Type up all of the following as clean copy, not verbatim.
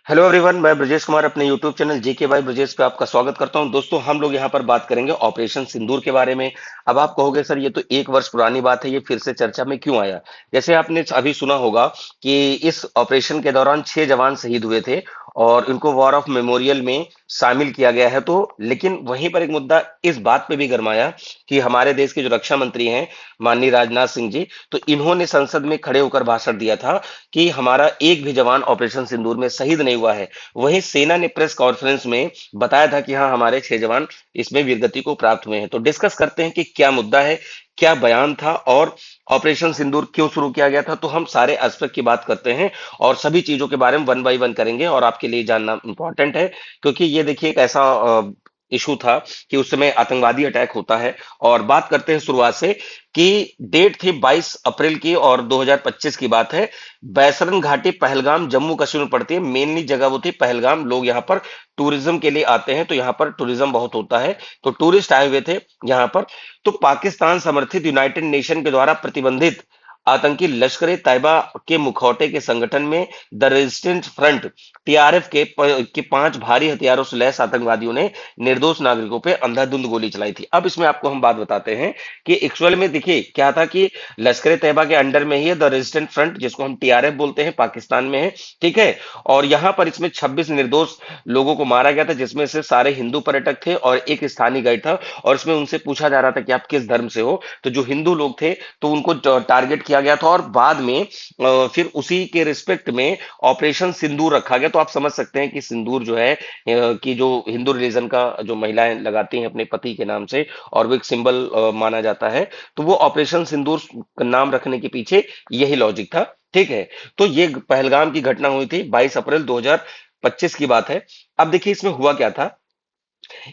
Hello everyone, मैं ब्रजेश कुमार अपने YouTube channel JK by Brajesh पे आपका स्वागत करता हूं। दोस्तों, हम लोग यहां पर बात करेंगे ऑपरेशन सिंदूर के बारे में। अब आप कहोगे सर ये तो 1 वर्ष पुरानी बात है, ये फिर से चर्चा में क्यों आया। जैसे आपने अभी सुना होगा कि इस ऑपरेशन के दौरान 6 जवान शहीद हुए थे और इनको वॉर ऑफ मेमोरियल में शामिल किया गया है। तो लेकिन वहीं पर एक मुद्दा इस बात पे भी गरमाया कि हमारे देश के जो रक्षा मंत्री हैं माननीय राजनाथ सिंह जी, तो इन्होंने संसद में खड़े होकर भाषण दिया था कि हमारा एक भी जवान ऑपरेशन सिंदूर में शहीद नहीं हुआ है। वहीं सेना ने प्रेस कॉन्फ्रेंस में बताया था कि हाँ, हमारे 6 जवान इसमें वीरगति को प्राप्त हुए हैं। तो डिस्कस करते हैं कि क्या मुद्दा है, क्या बयान था और ऑपरेशन सिंदूर क्यों शुरू किया गया था। तो हम सारे एस्पेक्ट की बात करते हैं और सभी चीजों के बारे में वन बाय वन करेंगे और आपके लिए जानना इंपॉर्टेंट है, क्योंकि ये देखिए एक ऐसा इशू था कि उस समय आतंकवादी अटैक होता है। और बात करते हैं शुरुआत से कि डेट थी 22 अप्रैल की और 2025 की बात है। बैसरन घाटी पहलगाम जम्मू कश्मीर में पड़ती है। मेनली जगह वो थी पहलगाम। लोग यहाँ पर टूरिज्म के लिए आते हैं, तो यहाँ पर टूरिज्म बहुत होता है, तो टूरिस्ट आए हुए थे यहाँ पर। तो पाकिस्तान समर्थित यूनाइटेड नेशन के द्वारा प्रतिबंधित आतंकी लश्कर ए तैयबा के मुखौटे के संगठन में द रेजिस्टेंस फ्रंट टीआरएफ के 5 भारी हथियारों से लैस आतंकवादियों ने निर्दोष नागरिकों पे अंधाधुंध गोली चलाई थी। अब इसमें आपको हम बात बताते हैं कि एक्चुअल में देखिए क्या था कि लश्कर ए तैयबा के अंडर में ही है द रेजिस्टेंट फ्रंट, जिसको हम टीआरएफ बोलते हैं, पाकिस्तान में है। ठीक है। और यहां पर इसमें 26 निर्दोष लोगों को मारा गया था, जिसमें से सारे हिंदू पर्यटक थे और एक स्थानीय गाइड था। और इसमें उनसे पूछा जा रहा था कि आप किस धर्म से हो, तो जो हिंदू लोग थे तो उनको टारगेट किया गया था। और बाद में फिर उसी के रिस्पेक्ट में ऑपरेशन सिंदूर रखा गया। तो आप समझ सकते हैं कि सिंदूर जो है कि जो हिंदू रिलीजन का जो महिलाएं लगाती हैं अपने पति के नाम से, और वो एक सिंबल माना जाता है। तो वो ऑपरेशन सिंदूर का नाम रखने के पीछे यही लॉजिक था। ठीक है। तो ये पहलगाम की घटना हुई थी 22 अप्रैल 2025 की बात है। अब देखिए इसमें हुआ क्या था।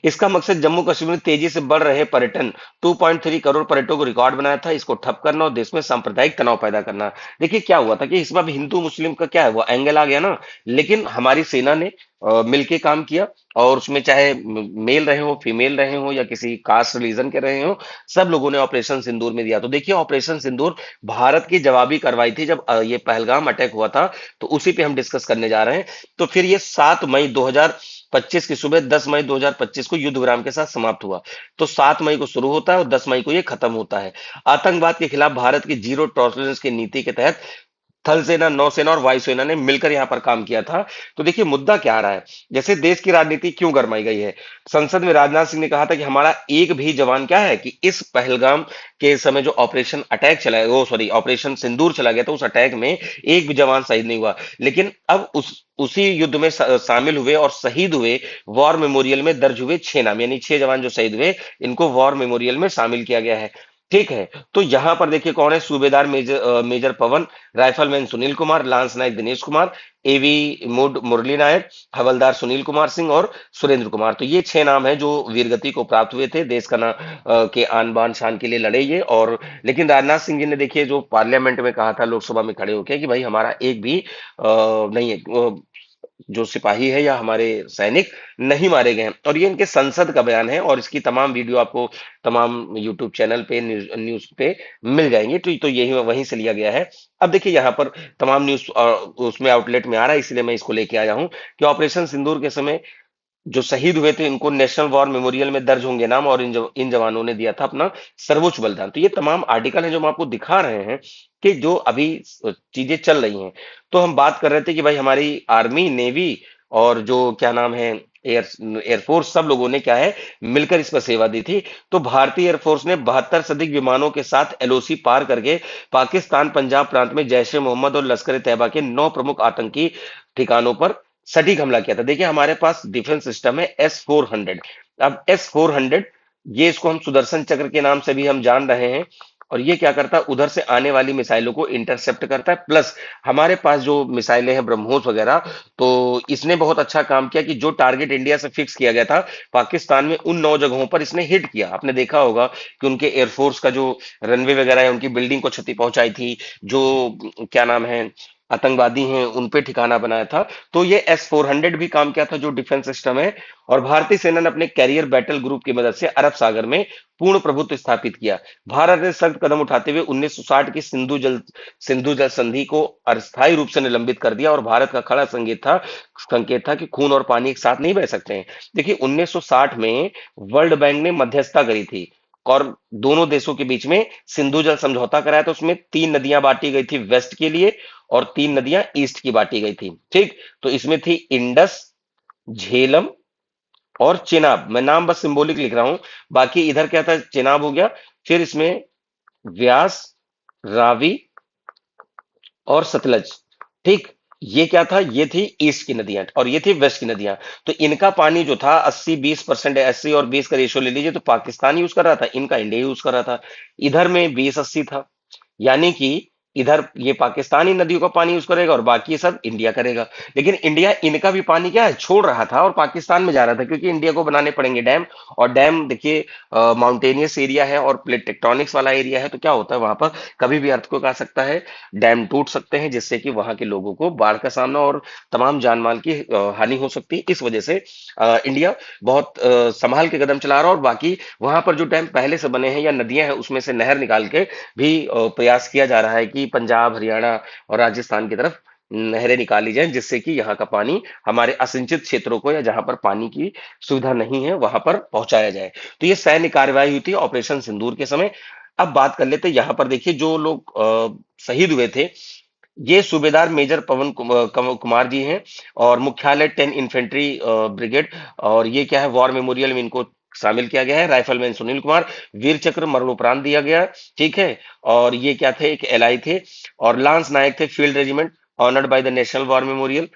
इसका मकसद जम्मू कश्मीर में तेजी से बढ़ रहे पर्यटन, 2.3 करोड़ पर्यटकों को रिकॉर्ड बनाया था, इसको ठप करना और देश में सांप्रदायिक तनाव पैदा करना। देखिए क्या हुआ था कि इस बार हिंदू मुस्लिम का क्या है वो एंगल आ गया ना। लेकिन हमारी सेना ने मिलके काम किया और उसमें चाहे मेल रहे हो, फीमेल रहे हो या किसी कास्ट रिलीजन के रहे हो, सब लोगों ने ऑपरेशन सिंदूर में दिया। तो देखिए ऑपरेशन सिंदूर भारत की जवाबी कार्रवाई थी जब ये पहलगाम अटैक हुआ था। तो उसी पे हम डिस्कस करने जा रहे हैं। तो फिर ये 7 मई 2025 की सुबह 10 मई 2025 को युद्ध विराम के साथ समाप्त हुआ। तो 7 मई को शुरू होता है और 10 मई को ये खत्म होता है। आतंकवाद के खिलाफ भारत की जीरो टॉलरेंस की नीति के तहत थल सेना, नौसेना और वायुसेना ने मिलकर यहां पर काम किया था। तो देखिए मुद्दा क्या आ रहा है। जैसे देश की राजनीति क्यों गरमाई गई है। संसद में राजनाथ सिंह ने कहा था कि हमारा एक भी जवान क्या है कि इस पहलगाम के समय जो ऑपरेशन अटैक चला, वो सॉरी ऑपरेशन सिंदूर चला गया था, उस अटैक में एक भी जवान शहीद नहीं हुआ। लेकिन अब उसी युद्ध में शामिल हुए और शहीद हुए वॉर मेमोरियल में दर्ज हुए 6 नाम, यानी 6 जवान जो शहीद हुए, इनको वॉर मेमोरियल में शामिल किया गया है। ठीक है। तो यहां पर देखिए कौन है। सूबेदार मेजर पवन, राइफलमैन सुनील कुमार, लांस नायक दिनेश कुमार, एवी मुड मुरली नायक, हवलदार सुनील कुमार सिंह और सुरेंद्र कुमार। तो ये 6 नाम है जो वीरगति को प्राप्त हुए थे, देश का ना के आन बान शान के लिए लड़े ये। और लेकिन राजनाथ सिंह जी ने देखिए जो पार्लियामेंट में कहा था, लोकसभा में खड़े होकर कि भाई हमारा एक भी नहीं है जो सिपाही है या हमारे सैनिक नहीं मारे गए हैं। और ये इनके संसद का बयान है और इसकी तमाम वीडियो आपको तमाम यूट्यूब चैनल पे, न्यूज पे मिल जाएंगे। तो यही वहीं से लिया गया है। अब देखिए यहाँ पर तमाम न्यूज उसमें आउटलेट में आ रहा है, इसलिए मैं इसको लेके आया हूं कि ऑपरेशन सिंदूर के समय जो शहीद हुए थे इनको नेशनल वॉर मेमोरियल में दर्ज होंगे नाम, और इन जवानों ने दिया था अपना सर्वोच्च बलिदान। तो ये तमाम आर्टिकल हैं जो हम आपको दिखा रहे हैं कि जो अभी चीजें चल रही हैं। तो हम बात कर रहे थे कि भाई हमारी आर्मी, नेवी और जो क्या नाम है एयरफोर्स, सब लोगों ने क्या है मिलकर इस पर सेवा दी थी। तो भारतीय एयरफोर्स ने 72 से अधिक विमानों के साथ एलओसी पार करके पाकिस्तान पंजाब प्रांत में जैश ए मोहम्मद और लश्कर ए तैयबा के 9 प्रमुख आतंकी ठिकानों पर सटीक हमला किया था। देखिए हमारे पास डिफेंस सिस्टम है S-400। अब S-400, ये इसको हम सुदर्शन चक्र के नाम से भी हम जान रहे हैं। और ये क्या करता है, उधर से आने वाली मिसाइलों को इंटरसेप्ट करता है। प्लस हमारे पास जो मिसाइलें हैं ब्रह्मोस वगैरह, तो इसने बहुत अच्छा काम किया कि जो टारगेट इंडिया से फिक्स किया गया था पाकिस्तान में, उन 9 जगहों पर इसने हिट किया। आपने देखा होगा कि उनके एयरफोर्स का जो रनवे वगैरह है, उनकी बिल्डिंग को क्षति पहुंचाई थी। जो क्या नाम है, आतंकवादी हैं उन पे ठिकाना बनाया था। तो ये S-400 भी काम किया था जो डिफेंस सिस्टम है। और भारतीय सेना ने अपने कैरियर बैटल ग्रुप की मदद से अरब सागर में पूर्ण प्रभुत्व स्थापित किया। भारत ने सख्त कदम उठाते हुए 1960 की सिंधु जल संधि को अस्थायी रूप से निलंबित कर दिया, और भारत का खड़ा संकेत था कि खून और पानी एक साथ नहीं बह सकते हैं। देखिए 1960 में वर्ल्ड बैंक ने मध्यस्थता करी थी, और दोनों देशों के बीच में सिंधु जल समझौता कराया था। उसमें 3 नदियां बांटी गई थी वेस्ट के लिए, और 3 नदियां ईस्ट की बांटी गई थी। ठीक, तो इसमें थी इंडस, झेलम और चेनाब। मैं नाम बस सिंबॉलिक लिख रहा हूं, बाकी इधर क्या था, चेनाब हो गया। फिर इसमें व्यास, रावी और सतलज। ठीक, ये क्या था, ये थी ईस्ट की नदियां और ये थी वेस्ट की नदियां। तो इनका पानी जो था 80-20% 80 और 20 का रेशियो ले लीजिए, तो पाकिस्तान यूज कर रहा था, इनका इंडिया यूज कर रहा था। इधर में 20-80 था, यानी कि इधर ये पाकिस्तानी नदियों का पानी यूज करेगा और बाकी ये सब इंडिया करेगा। लेकिन इंडिया इनका भी पानी क्या है छोड़ रहा था और पाकिस्तान में जा रहा था, क्योंकि इंडिया को बनाने पड़ेंगे डैम। और डैम देखिए माउंटेनियस एरिया है और प्लेट टेक्टोनिक्स वाला एरिया है, तो क्या होता है वहां पर कभी भी अर्थक्वेक आ सकता है, डैम टूट सकते हैं, जिससे कि वहां के लोगों को बाढ़ का सामना और तमाम जान माल की हानि हो सकती है। इस वजह से इंडिया बहुत संभाल के कदम चला रहा है। और बाकी वहां पर जो डैम पहले से बने हैं या नदियां हैं उसमें से नहर निकाल के भी प्रयास किया जा रहा है कि पंजाब, हरियाणा और राजस्थान की तरफ नहरें निकाली जाएं, जिससे कि यहाँ का पानी हमारे असिंचित क्षेत्रों को या जहां पर पानी की सुविधा नहीं है वहां पर पहुंचाया जाए। तो ये सैन्य कार्रवाई हुई थी ऑपरेशन सिंदूर के समय। अब बात कर लेते हैं, यहाँ पर देखिए जो लोग शहीद हुए थे, ये सूबेदार मेजर पवन कुमार जी हैं, और मुख्यालय 10 इन्फेंट्री ब्रिगेड। और ये क्या है, वॉर मेमोरियल में इनको शामिल किया गया है। राइफलमैन सुनील कुमार, वीर चक्र मरणोपरांत दिया गया। ठीक है, और ये क्या थे, एक एलआई थे। और लांस नायक थे, field regiment, honoured by the national war memorial.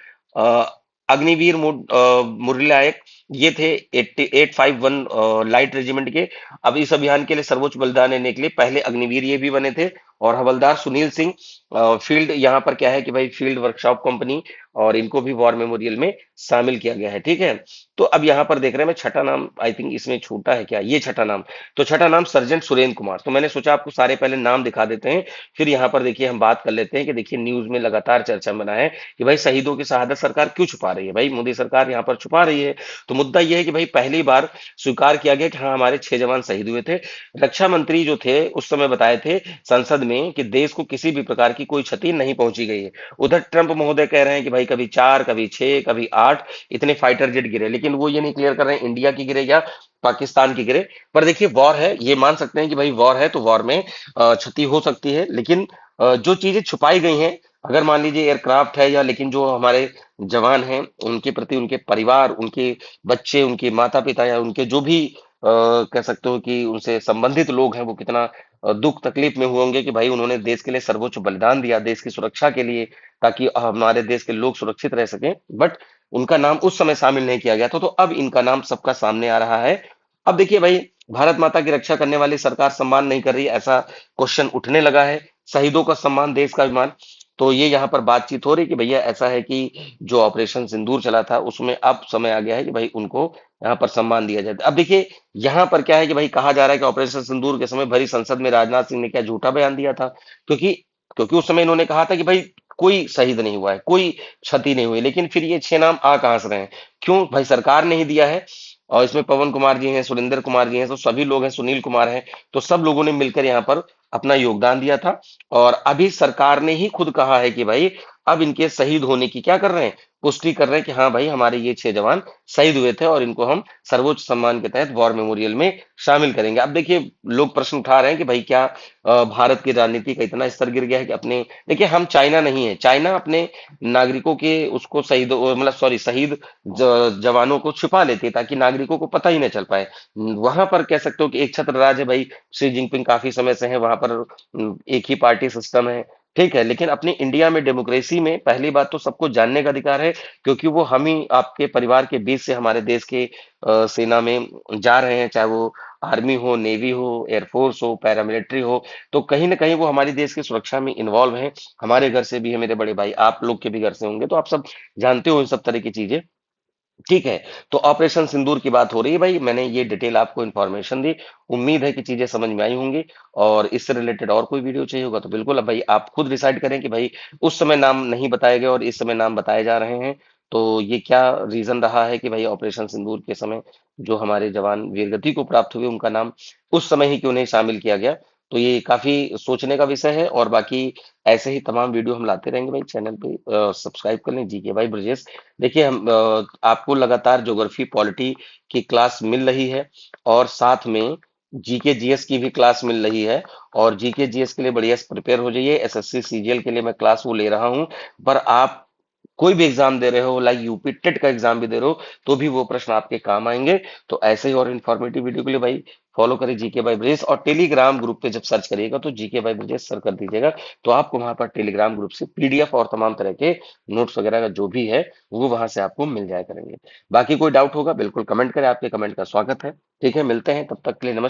Agniveer Murali Naik, ये थे 851 लाइट रेजिमेंट के। अब इस अभियान के लिए सर्वोच्च बलिदान देने के लिए पहले अग्निवीर ये भी बने थे। और हवलदार सुनील सिंह, फील्ड यहाँ पर क्या है कि भाई फील्ड वर्कशॉप कंपनी, और इनको भी वॉर मेमोरियल में शामिल किया गया है। ठीक है, तो अब यहाँ पर देख रहे हैं, मैं छठा नाम आई थिंक इसमें छूटा है क्या, ये छठा नाम। तो छठा नाम सर्जेंट सुरेंद्र कुमार। तो मैंने सोचा आपको सारे पहले नाम दिखा देते हैं, फिर यहाँ पर देखिए हम बात कर लेते हैं कि देखिए न्यूज में लगातार चर्चा बना है कि भाई शहीदों की शहादत सरकार क्यों छुपा रही है, भाई मोदी सरकार यहाँ पर छुपा रही है। तो मुद्दा यह है कि भाई पहली बार स्वीकार किया गया कि हाँ हमारे 6 जवान शहीद हुए थे। रक्षा मंत्री जो थे उस समय बताए थे संसद में कि देश को किसी भी प्रकार की कोई क्षति नहीं पहुंची गई है। उधर ट्रंप महोदय कह रहे हैं कि भाई कभी 4, कभी 6, कभी 8 इतने फाइटर जेट गिरे, लेकिन वो ये नहीं क्लियर कर रहे हैं इंडिया की गिरे या पाकिस्तान की गिरे। पर देखिए वॉर है, ये मान सकते हैं कि भाई वॉर है तो वॉर में क्षति हो सकती है, लेकिन जो चीजें छुपाई गई हैं, अगर मान लीजिए एयरक्राफ्ट है या, लेकिन जो हमारे जवान हैं उनके प्रति उनके परिवार, उनके बच्चे, उनके माता पिता या उनके जो भी कह सकते हो कि उनसे संबंधित लोग हैं, वो कितना दुख तकलीफ में हुए होंगे कि भाई उन्होंने देश के लिए सर्वोच्च बलिदान दिया, देश की सुरक्षा के लिए, ताकि हमारे देश के लोग सुरक्षित रह सकें। बट उनका नाम उस समय शामिल नहीं किया गया था, तो अब इनका नाम सबका सामने आ रहा है। अब देखिए भाई, भारत माता की रक्षा करने वाली सरकार सम्मान नहीं कर रही है, ऐसा क्वेश्चन उठने लगा है। शहीदों का सम्मान, देश का अभिमान। तो ये यहाँ पर बातचीत हो रही कि भैया ऐसा है कि जो ऑपरेशन सिंदूर चला था उसमें अब समय आ गया है कि भाई उनको यहाँ पर सम्मान दिया जाए। अब देखिए यहाँ पर क्या है कि भाई कहा जा रहा है कि ऑपरेशन सिंदूर के समय भरी संसद में राजनाथ सिंह ने क्या झूठा बयान दिया था, क्योंकि क्योंकि उस समय इन्होंने कहा था कि भाई कोई शहीद नहीं हुआ है, कोई क्षति नहीं हुई, लेकिन फिर ये 6 नाम आ कहां से रहे हैं, क्यों भाई सरकार ने ही दिया है। और इसमें पवन कुमार जी हैं, सुरेंद्र कुमार जी हैं, तो सभी लोग हैं, सुनील कुमार हैं, तो सब लोगों ने मिलकर यहाँ पर अपना योगदान दिया था। और अभी सरकार ने ही खुद कहा है कि भाई अब इनके शहीद होने की क्या कर रहे हैं, पुष्टि कर रहे हैं कि हाँ भाई हमारे ये 6 जवान शहीद हुए थे और इनको हम सर्वोच्च सम्मान के तहत वॉर मेमोरियल में शामिल करेंगे। अब देखिए लोग प्रश्न उठा रहे हैं कि भाई क्या भारत की राजनीति का इतना स्तर गिर गया है कि अपने, देखिए हम चाइना नहीं है, चाइना अपने नागरिकों के उसको शहीद मतलब सॉरी शहीद जवानों को छुपा लेती है ताकि नागरिकों को पता ही न चल पाए। वहां पर कह सकते हो कि एक छत्र राज है भाई, शी जिनपिंग काफी समय से है वहां पर, एक ही पार्टी सिस्टम है। ठीक है, लेकिन अपनी इंडिया में डेमोक्रेसी में पहली बात तो सबको जानने का अधिकार है, क्योंकि वो हम ही आपके परिवार के बीच से हमारे देश के सेना में जा रहे हैं, चाहे वो आर्मी हो, नेवी हो, एयरफोर्स हो, पैरामिलिट्री हो। तो कहीं ना कहीं वो हमारी देश की सुरक्षा में इन्वॉल्व हैं। हमारे घर से भी है, मेरे बड़े भाई आप लोग के भी घर से होंगे, तो आप सब जानते हो इन सब तरह की चीजें। ठीक है। तो ऑपरेशन सिंदूर की बात हो रही है भाई, मैंने ये डिटेल आपको इन्फॉर्मेशन दी। उम्मीद है कि चीजें समझ में आई होंगी। और इससे रिलेटेड और कोई वीडियो चाहिए होगा तो बिल्कुल, अब भाई आप खुद डिसाइड करें कि भाई उस समय नाम नहीं बताए गए और इस समय नाम बताए जा रहे हैं। तो ये क्या रीजन रहा है कि भाई ऑपरेशन सिंदूर के समय जो हमारे जवान वीरगति को प्राप्त हुए उनका नाम उस समय ही क्यों नहीं शामिल किया गया। तो ये काफी सोचने का विषय है। और बाकी ऐसे ही तमाम वीडियो हम लाते रहेंगे भाई। चैनल पे सब्सक्राइब कर लें, जीके भाई ब्रजेश। देखिए हम आपको लगातार ज्योग्राफी पॉलिटी की क्लास मिल रही है और साथ में जीके जीएस की भी क्लास मिल रही है। और जीके जीएस के लिए बढ़िया से प्रिपेयर हो जाइए। एसएससी सीजीएल के लिए मैं क्लास वो ले रहा हूं। पर आप कोई भी एग्जाम दे रहे हो, लाइक यूपी टेट का एग्जाम भी दे रहे हो, तो भी वो प्रश्न आपके काम आएंगे। तो ऐसे ही और इन्फॉर्मेटिव वीडियो के लिए भाई फॉलो करें जीके बाय ब्रजेश। और टेलीग्राम ग्रुप पे जब सर्च करिएगा तो जीके बाय ब्रजेश सर कर दीजिएगा। तो आपको वहां पर टेलीग्राम ग्रुप से पीडीएफ और तमाम तरह के नोट्स वगैरह का जो भी है वो वहां से आपको मिल जाया करेंगे। बाकी कोई डाउट होगा बिल्कुल कमेंट करें, आपके कमेंट का स्वागत है। ठीक है, मिलते हैं, तब तक के लिए नमस्कार।